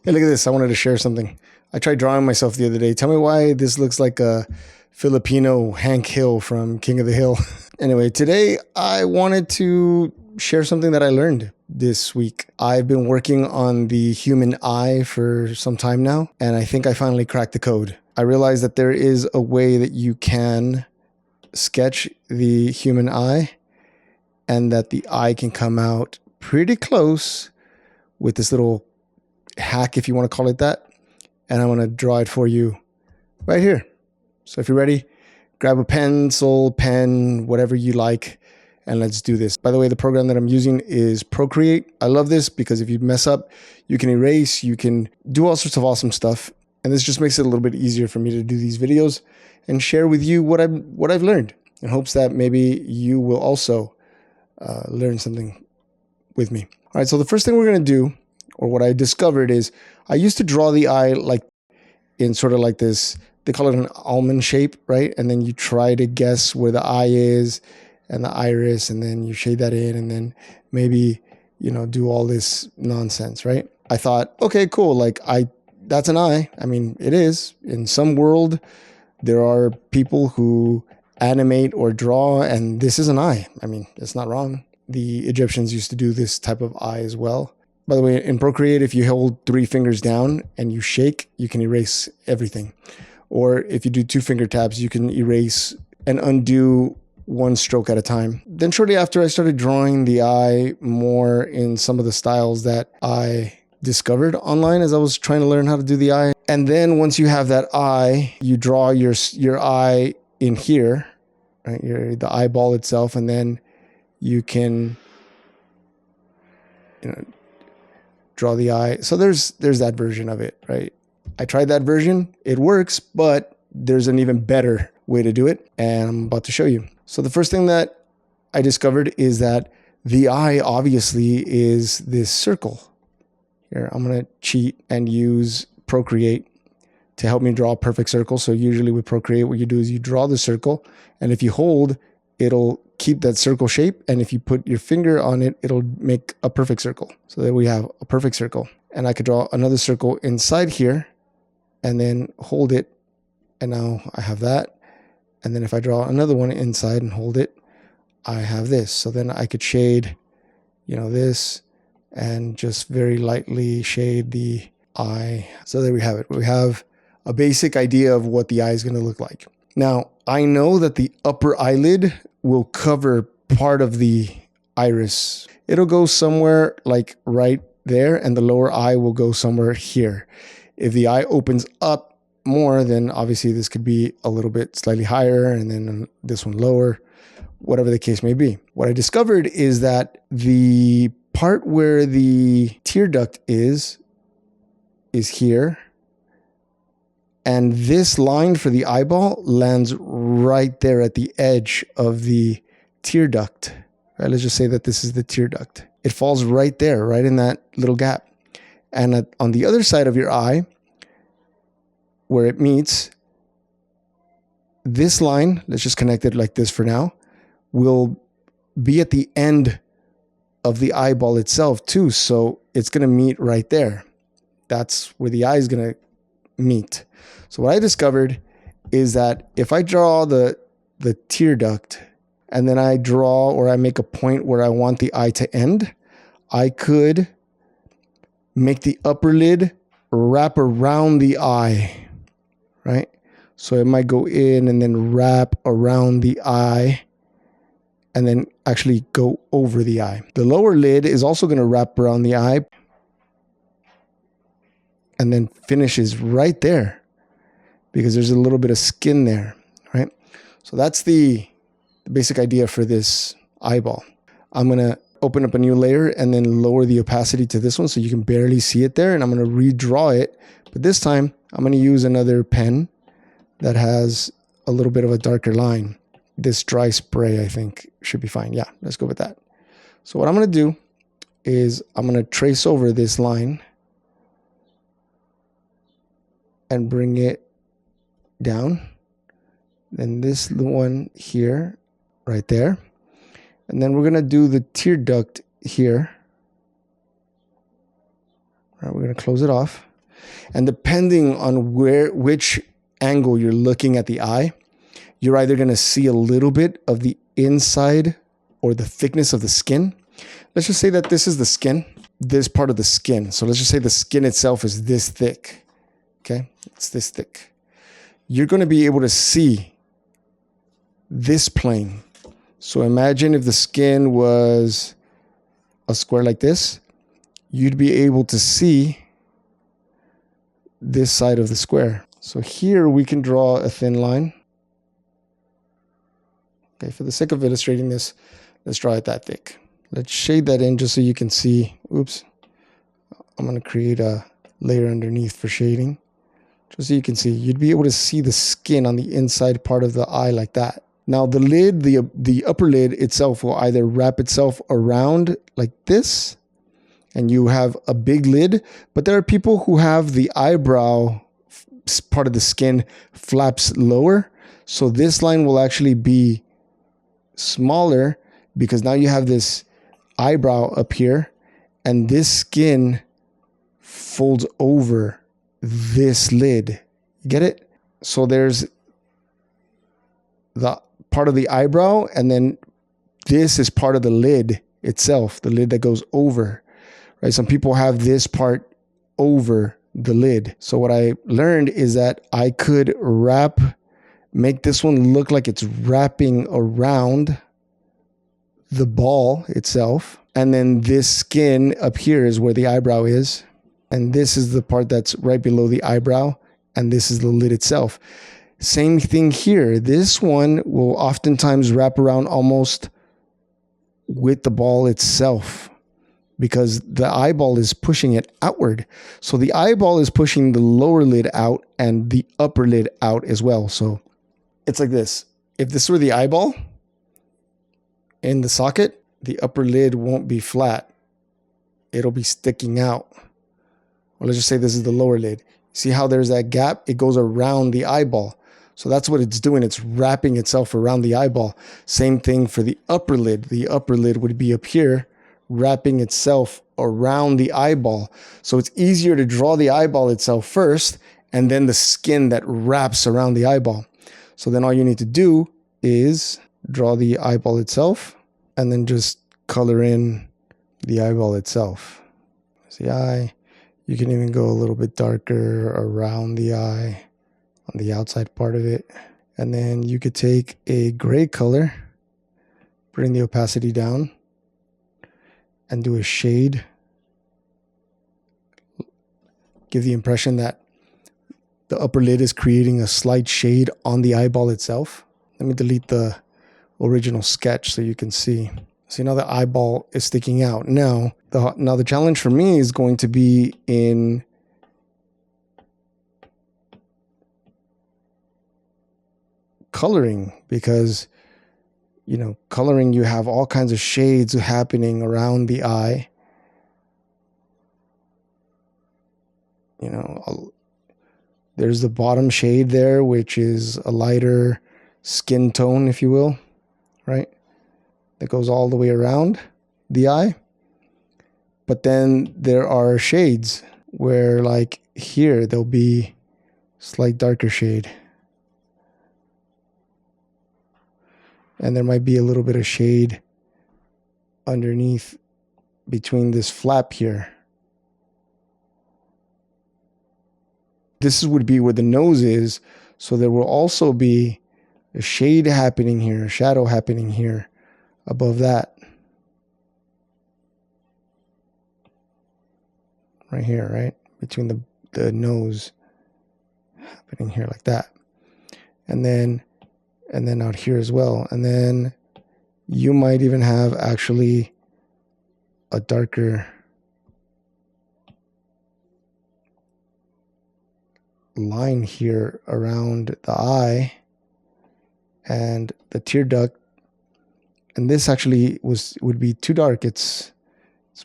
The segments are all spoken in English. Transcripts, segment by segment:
Hey, look at this. I wanted to share something. I tried drawing myself the other day. Tell me why this looks like a Filipino Hank Hill from King of the Hill. Anyway, today I wanted to share something that I learned this week. I've been working on the human eye for some time now, and I think I finally cracked the code. I realized that there is a way that you can sketch the human eye and that the eye can come out pretty close with this little hack, if you want to call it that. And I'm going to draw it for you right here. So if you're ready, grab a pencil, pen, whatever you like, and let's do this. By the way, the program that I'm using is Procreate. I love this because if you mess up, you can erase, you can do all sorts of awesome stuff. And this just makes it a little bit easier for me to do these videos and share with you what I've learned, in hopes that maybe you will also learn something with me. All right, so the first thing we're going to do, or what I discovered, is I used to draw the eye like in sort of like this, they call it an almond shape, right? And then you try to guess where the eye is and the iris, and then you shade that in, and then maybe, you know, do all this nonsense, right? I thought, okay, cool. Like that's an eye. I mean, it is. In some world, there are people who animate or draw, and this is an eye. I mean, it's not wrong. The Egyptians used to do this type of eye as well. By the way, in Procreate, if you hold 3 fingers down and you shake, you can erase everything. Or if you do 2 finger taps, you can erase and undo 1 stroke at a time. Then shortly after, I started drawing the eye more in some of the styles that I discovered online as I was trying to learn how to do the eye. And then once you have that eye, you draw your eye in here, right? The eyeball itself, and then you can, you know, draw the eye. So there's that version of it, right? I tried that version. It works, but there's an even better way to do it, and I'm about to show you. So the first thing that I discovered is that the eye obviously is this circle. Here, I'm going to cheat and use Procreate to help me draw a perfect circle. So usually with Procreate, what you do is you draw the circle, and if you hold, it'll keep that circle shape. And if you put your finger on it, it'll make a perfect circle. So that we have a perfect circle. And I could draw another circle inside here and then hold it. And now I have that. And then if I draw another one inside and hold it, I have this. So then I could shade, you know, this, and just very lightly shade the eye. So there we have it. We have a basic idea of what the eye is going to look like. Now, I know that the upper eyelid will cover part of the iris. It'll go somewhere like right there, and the lower eye will go somewhere here. If the eye opens up more, then obviously this could be a little bit slightly higher, and then this one lower, whatever the case may be. What I discovered is that the part where the tear duct is here, and this line for the eyeball lands right there at the edge of the tear duct. Right? Let's just say that this is the tear duct. It falls right there, right in that little gap. And on the other side of your eye, where it meets, this line, let's just connect it like this for now, will be at the end of the eyeball itself too. So it's going to meet right there. That's where the eye is going to meet. So what I discovered is that if I draw the tear duct, and then I draw, or I make a point where I want the eye to end, I could make the upper lid wrap around the eye, right? So it might go in and then wrap around the eye, and then actually go over the eye. The lower lid is also going to wrap around the eye and then finishes right there, because there's a little bit of skin there, right? So that's the basic idea for this eyeball. I'm going to open up a new layer and then lower the opacity to this one so you can barely see it there. And I'm going to redraw it. But this time, I'm going to use another pen that has a little bit of a darker line. This dry spray, I think, should be fine. Yeah, let's go with that. So what I'm going to do is I'm going to trace over this line and bring it down. Then this one here, right there. And then we're going to do the tear duct here. All right, we're going to close it off. And depending on which angle you're looking at the eye, you're either going to see a little bit of the inside or the thickness of the skin. Let's just say that this is the skin, this part of the skin. So let's just say the skin itself is this thick. Okay, it's this thick. You're going to be able to see this plane. So imagine if the skin was a square like this, you'd be able to see this side of the square. So here we can draw a thin line. Okay, for the sake of illustrating this, let's draw it that thick. Let's shade that in just so you can see. Oops. I'm going to create a layer underneath for shading. Just so you can see. You'd be able to see the skin on the inside part of the eye like that. Now the lid, the upper lid itself will either wrap itself around like this, and you have a big lid. But there are people who have the eyebrow part of the skin flaps lower. So this line will actually be smaller because now you have this eyebrow up here, and this skin folds over this lid. You get it? So there's the part of the eyebrow, and then this is part of the lid itself, the lid that goes over, right? Some people have this part over the lid. So what I learned is that I could make this one look like it's wrapping around the ball itself. And then this skin up here is where the eyebrow is. And this is the part that's right below the eyebrow. And this is the lid itself. Same thing here. This one will oftentimes wrap around almost with the ball itself because the eyeball is pushing it outward. So the eyeball is pushing the lower lid out and the upper lid out as well. So it's like this. If this were the eyeball in the socket, the upper lid won't be flat. It'll be sticking out. Or let's just say this is the lower lid. See how there's that gap? It goes around the eyeball. So that's what it's doing. It's wrapping itself around the eyeball. Same thing for the upper lid. The upper lid would be up here, wrapping itself around the eyeball. So it's easier to draw the eyeball itself first, and then the skin that wraps around the eyeball. So then all you need to do is draw the eyeball itself, and then just color in the eyeball itself. There's the eye. You can even go a little bit darker around the eye, on the outside part of it. And then you could take a gray color, bring the opacity down, and do a shade. Give the impression that the upper lid is creating a slight shade on the eyeball itself. Let me delete the original sketch so you can see. See, now the eyeball is sticking out. Now the challenge for me is going to be in coloring, because coloring, you have all kinds of shades happening around the eye. There's the bottom shade there, which is a lighter skin tone, if you will, right? That goes all the way around the eye. But then there are shades where, like here, there'll be slight darker shade. And there might be a little bit of shade underneath between this flap here. This would be where the nose is. So there will also be a shade happening here, a shadow happening here above that. Right here, right? Between the nose happening here like that. And then out here as well. And then you might even have actually a darker line here around the eye and the tear duct. And this actually would be too dark. It's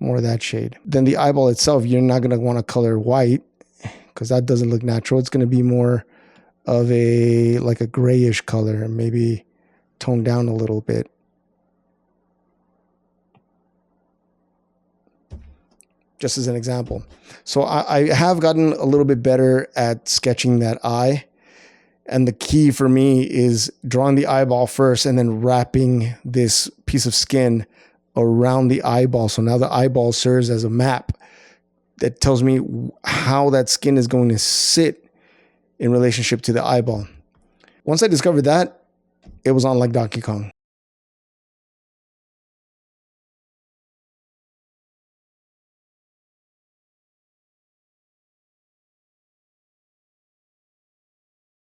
more of that shade. Then the eyeball itself, you're not going to want to color white because that doesn't look natural. It's going to be more of like a grayish color, maybe toned down a little bit. just as an example. So I have gotten a little bit better at sketching that eye. And the key for me is drawing the eyeball first and then wrapping this piece of skin around the eyeball. So now the eyeball serves as a map that tells me how that skin is going to sit in relationship to the eyeball. Once I discovered that, it was on like Donkey Kong.